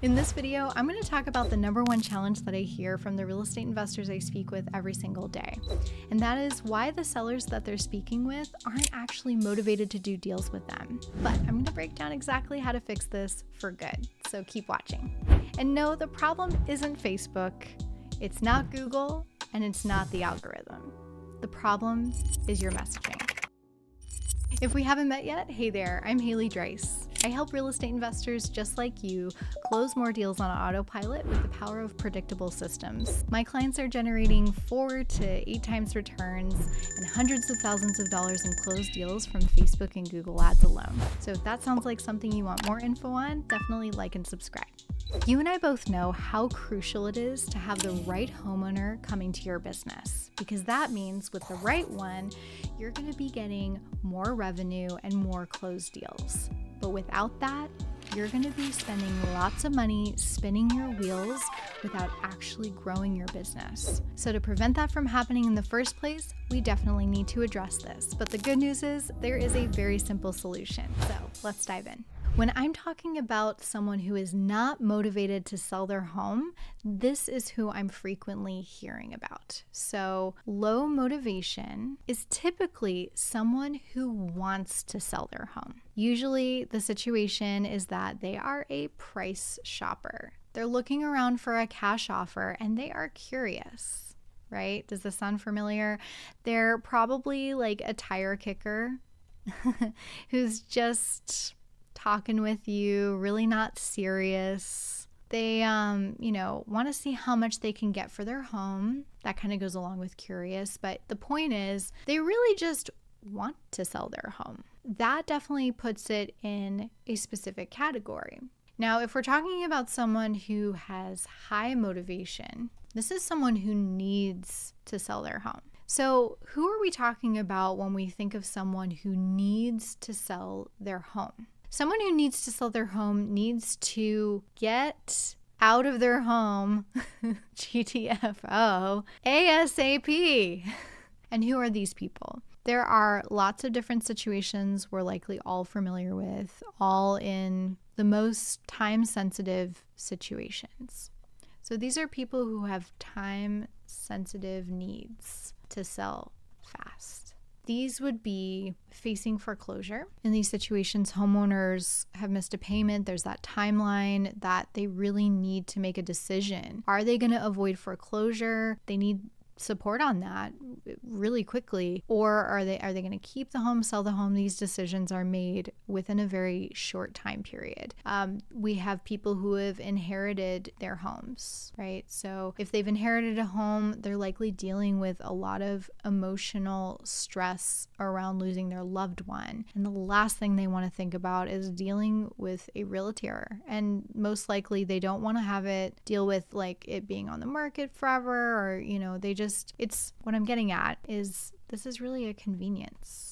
In this video, I'm going to talk about the number one challenge that I hear from the real estate investors I speak with every single day. And that is why the sellers that they're speaking with aren't actually motivated to do deals with them. But I'm going to break down exactly how to fix this for good. So keep watching. And no, the problem isn't Facebook, it's not Google, and it's not the algorithm. The problem is your messaging. If we haven't met yet, hey there, I'm Haley Dreiss. I help real estate investors just like you close more deals on autopilot with the power of predictable systems. My clients are generating 4 to 8 times returns and hundreds of thousands of dollars in closed deals from Facebook and Google ads alone. So if that sounds like something you want more info on, definitely like and subscribe. You and I both know how crucial it is to have the right homeowner coming to your business, because that means with the right one, you're going to be getting more revenue and more closed deals. But without that, you're going to be spending lots of money spinning your wheels without actually growing your business. So to prevent that from happening in the first place, we definitely need to address this. But the good news is there is a very simple solution. So let's dive in. When I'm talking about someone who is not motivated to sell their home, this is who I'm frequently hearing about. So low motivation is typically someone who wants to sell their home. Usually the situation is that they are a price shopper. They're looking around for a cash offer and they are curious, right? Does this sound familiar? They're probably like a tire kicker who's just talking with you, really not serious. They, want to see how much they can get for their home. That kind of goes along with curious. But the point is, they really just want to sell their home. That definitely puts it in a specific category. Now, if we're talking about someone who has high motivation, this is someone who needs to sell their home. So who are we talking about when we think of someone who needs to sell their home? Someone who needs to sell their home needs to get out of their home, GTFO, ASAP. And who are these people? There are lots of different situations we're likely all familiar with, all in the most time-sensitive situations. So these are people who have time-sensitive needs to sell fast. These would be facing foreclosure. In these situations, homeowners have missed a payment. There's that timeline that they really need to make a decision. Are they going to avoid foreclosure? They need support on that really quickly, or are they going to keep the home, sell the home? These decisions are made within a very short time period. We have people who have inherited their homes, right? So if they've inherited a home, they're likely dealing with a lot of emotional stress around losing their loved one, and the last thing they want to think about is dealing with a realtor, and most likely they don't want to have it deal with like it being on the market forever, or it's what I'm getting at is this is really a convenience,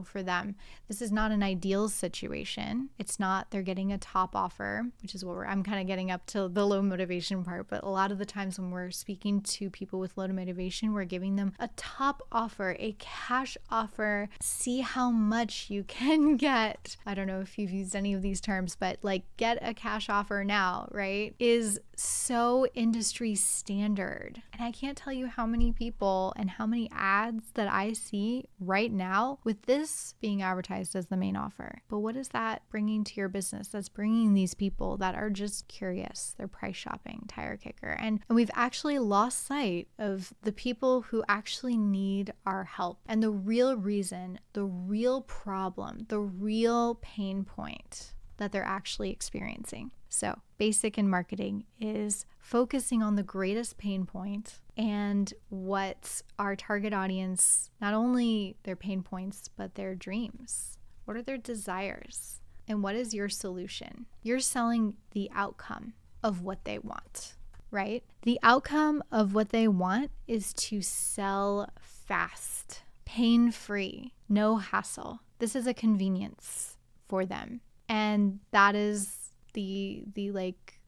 for them. This is not an ideal situation. It's not they're getting a top offer, which is what I'm kind of getting up to the low motivation part. But a lot of the times when we're speaking to people with low motivation, we're giving them a top offer, a cash offer. See how much you can get. I don't know if you've used any of these terms, but like get a cash offer now, right? Is so industry standard. And I can't tell you how many people and how many ads that I see right now with this being advertised as the main offer. But what is that bringing to your business? That's bringing these people that are just curious. They're price shopping, tire kicker. And we've actually lost sight of the people who actually need our help. And the real reason, the real problem, the real pain point that they're actually experiencing. So basic in marketing is focusing on the greatest pain point and what our target audience, not only their pain points, but their dreams. What are their desires? And what is your solution? You're selling the outcome of what they want, right? The outcome of what they want is to sell fast, pain-free, no hassle. This is a convenience for them. And that is the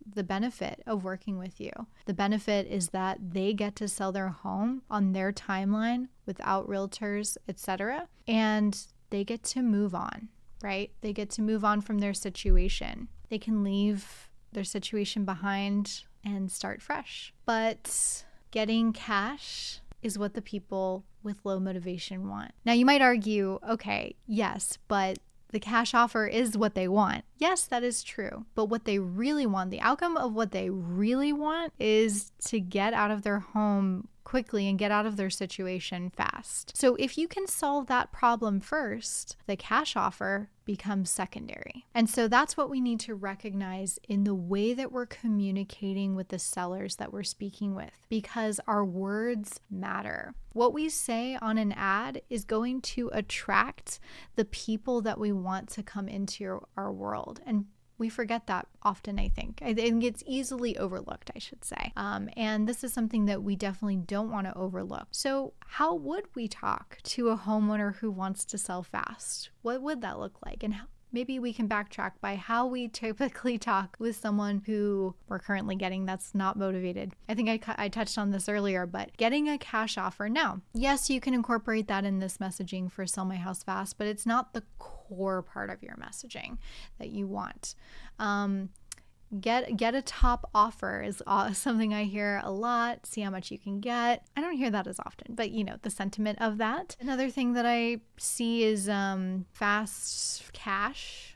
benefit of working with you. The benefit is that they get to sell their home on their timeline without realtors, etc. And they get to move on, right? They get to move on from their situation. They can leave their situation behind and start fresh. But getting cash is what the people with low motivation want. Now you might argue, okay, yes, but the cash offer is what they want. Yes, that is true. But what they really want, the outcome of what they really want, is to get out of their home quickly and get out of their situation fast. So if you can solve that problem first, the cash offer becomes secondary. And so that's what we need to recognize in the way that we're communicating with the sellers that we're speaking with, because our words matter. What we say on an ad is going to attract the people that we want to come into our world. And we forget that often, I think. I think it's easily overlooked, I should say. And this is something that we definitely don't want to overlook. So how would we talk to a homeowner who wants to sell fast? What would that look like? And maybe we can backtrack by how we typically talk with someone who we're currently getting that's not motivated. I think I touched on this earlier, but getting a cash offer now. Yes, you can incorporate that in this messaging for Sell My House Fast, but it's not the core part of your messaging that you want. Get a top offer is something I hear a lot. See how much you can get. I don't hear that as often, but the sentiment of that. Another thing that I see is fast cash.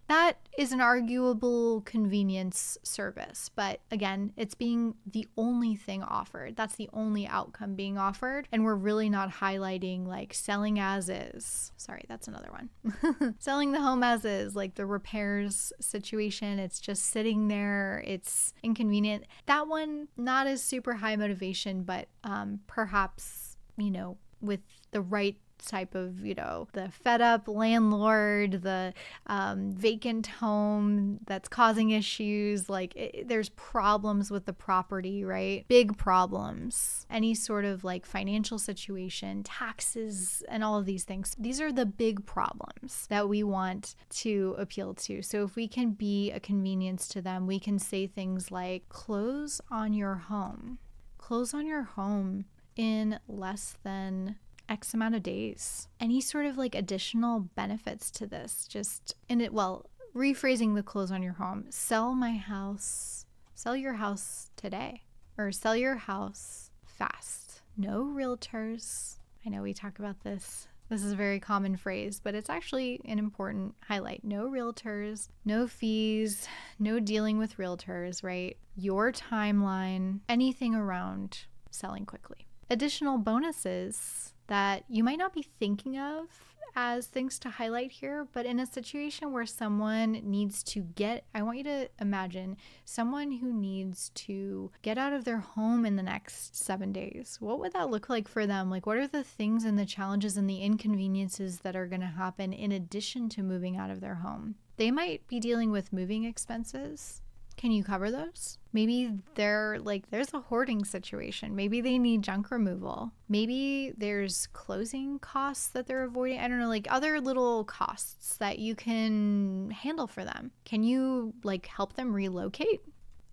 That is an arguable convenience service, but again, it's being the only thing offered. That's the only outcome being offered, and we're really not highlighting like selling as is. Sorry, that's another one. Selling the home as is, like the repairs situation. It's just sitting there. It's inconvenient. That one, not as super high motivation, but perhaps, with the right type of, the fed up landlord, the vacant home that's causing issues, there's problems with the property, right? Big problems, any sort of like financial situation, taxes, and all of these things. These are the big problems that we want to appeal to. So if we can be a convenience to them, we can say things like close on your home in less than X amount of days. Any sort of like additional benefits to this, rephrasing the close on your home, sell your house today, or sell your house fast. No realtors. I know we talk about this. This is a very common phrase, but it's actually an important highlight. No realtors, no fees, no dealing with realtors, right? Your timeline, anything around selling quickly. Additional bonuses that you might not be thinking of as things to highlight here, but in a situation where someone needs to I want you to imagine someone who needs to get out of their home in the next 7 days. What would that look like for them? Like, what are the things and the challenges and the inconveniences that are going to happen in addition to moving out of their home? They might be dealing with moving expenses. Can you cover those? Maybe there's a hoarding situation. Maybe they need junk removal. Maybe there's closing costs that they're avoiding. I don't know, like other little costs that you can handle for them. Can you help them relocate?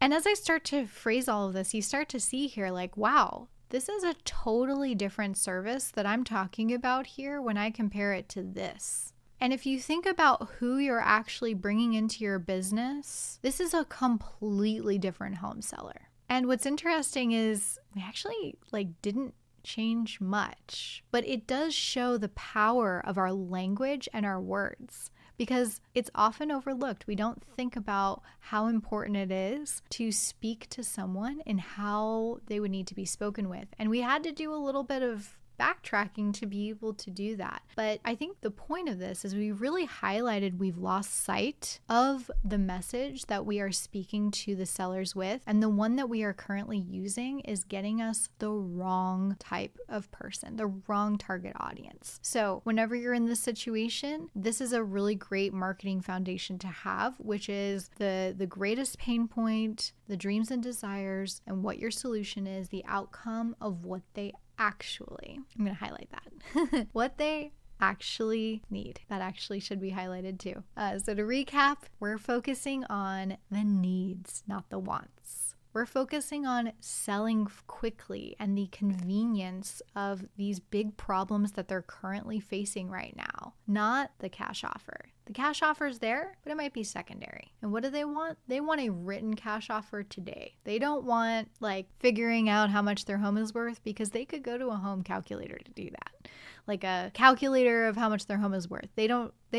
And as I start to phrase all of this, you start to see here wow, this is a totally different service that I'm talking about here when I compare it to this. And if you think about who you're actually bringing into your business, this is a completely different home seller. And what's interesting is we actually didn't change much, but it does show the power of our language and our words, because it's often overlooked. We don't think about how important it is to speak to someone and how they would need to be spoken with. And we had to do a little bit of backtracking to be able to do that. But I think the point of this is we really highlighted we've lost sight of the message that we are speaking to the sellers with, and the one that we are currently using is getting us the wrong type of person, the wrong target audience. So whenever you're in this situation, this is a really great marketing foundation to have, which is the greatest pain point, the dreams and desires, and what your solution is, the outcome of what they actually, I'm going to highlight that, what they actually need. That actually should be highlighted too. So to recap, we're focusing on the needs, not the wants. We're focusing on selling quickly and the convenience of these big problems that they're currently facing right now, not the cash offer. The cash offer is there, but it might be secondary. And what do they want? They want a written cash offer today. They don't want like figuring out how much their home is worth, because they could go to a home calculator to do that. Like a calculator of how much their home is worth.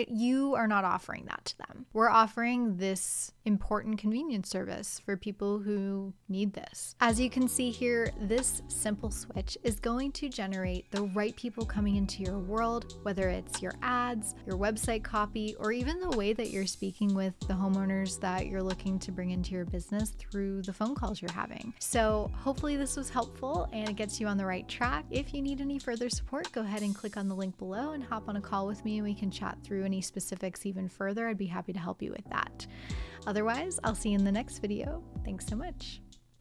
You are not offering that to them. We're offering this important convenience service for people who need this. As you can see here, this simple switch is going to generate the right people coming into your world, whether it's your ads, your website copy, or even the way that you're speaking with the homeowners that you're looking to bring into your business through the phone calls you're having. So hopefully this was helpful and it gets you on the right track. If you need any further support, go ahead and click on the link below and hop on a call with me and we can chat through any specifics even further. I'd be happy to help you with that. Otherwise, I'll see you in the next video. Thanks so much.